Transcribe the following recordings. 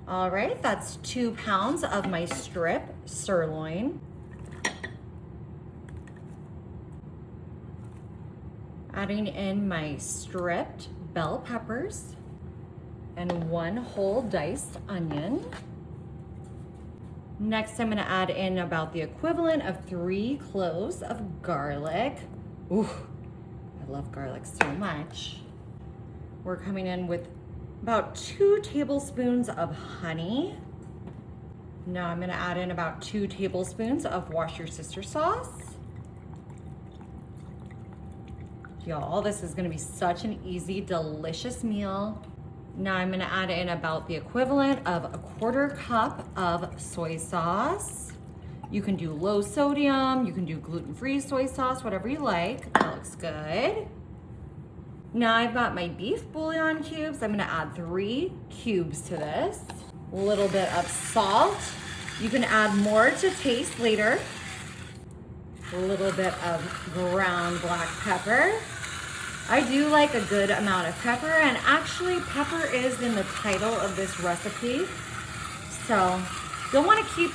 All right, that's 2 pounds of my strip sirloin. Adding in my stripped bell peppers and 1 whole diced onion. Next, I'm gonna add in about the equivalent of 3 cloves of garlic. Ooh, I love garlic so much. We're coming in with about 2 tablespoons of honey. Now I'm gonna add in about 2 tablespoons of Wash Your Sister sauce. Y'all, this is gonna be such an easy, delicious meal. Now I'm gonna add in about the equivalent of a 1/4 cup of soy sauce. You can do low sodium, you can do gluten-free soy sauce, whatever you like. That looks good. Now I've got my beef bouillon cubes. I'm gonna add 3 cubes to this. A little bit of salt. You can add more to taste later. A little bit of ground black pepper. I do like a good amount of pepper, and actually pepper is in the title of this recipe. So you'll wanna keep,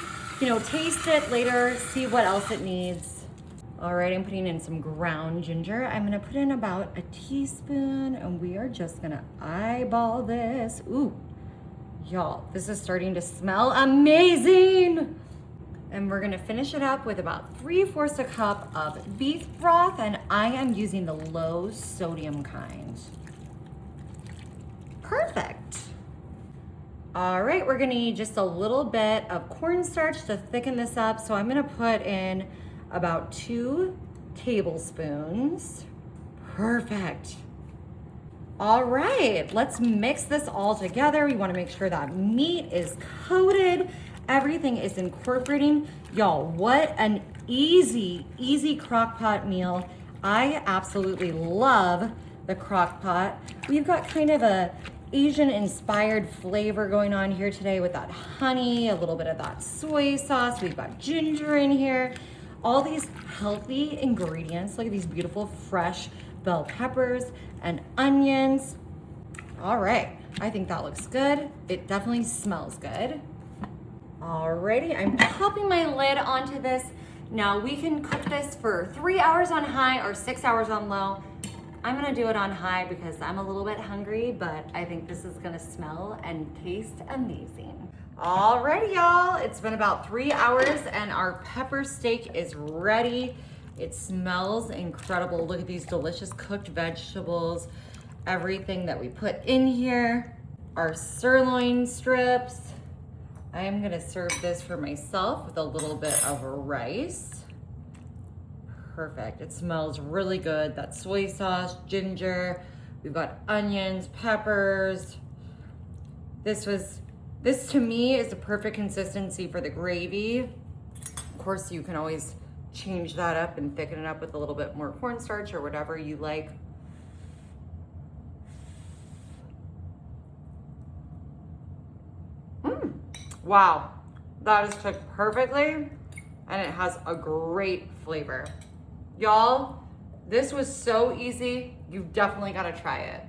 taste it later, see what else it needs. All right, I'm putting in some ground ginger. I'm gonna put in about a teaspoon, and we are just gonna eyeball this. Ooh, y'all, this is starting to smell amazing. And we're gonna finish it up with about 3/4 a cup of beef broth, and I am using the low sodium kind. Perfect. All right, we're gonna need just a little bit of cornstarch to thicken this up. So I'm gonna put in about 2 tablespoons. Perfect. All right, let's mix this all together. We wanna make sure that meat is coated. Everything is incorporating. Y'all, what an easy crock pot meal. I absolutely love the crock pot. We've got kind of a Asian inspired flavor going on here today with that honey, a little bit of that soy sauce. We've got ginger in here. All these healthy ingredients. Look at these beautiful fresh bell peppers and onions. All right, I think that looks good. It definitely smells good. Alrighty, I'm popping my lid onto this. Now we can cook this for 3 hours on high or 6 hours on low. I'm gonna do it on high because I'm a little bit hungry, but I think this is gonna smell and taste amazing. Alrighty, y'all, it's been about 3 hours and our pepper steak is ready. It smells incredible. Look at these delicious cooked vegetables, everything that we put in here, our sirloin strips. I am gonna serve this for myself with a little bit of rice. Perfect, it smells really good. That soy sauce, ginger, we've got onions, peppers. This to me is the perfect consistency for the gravy. Of course, you can always change that up and thicken it up with a little bit more cornstarch or whatever you like. Wow, that is cooked perfectly and it has a great flavor. Y'all, this was so easy. You've definitely got to try it.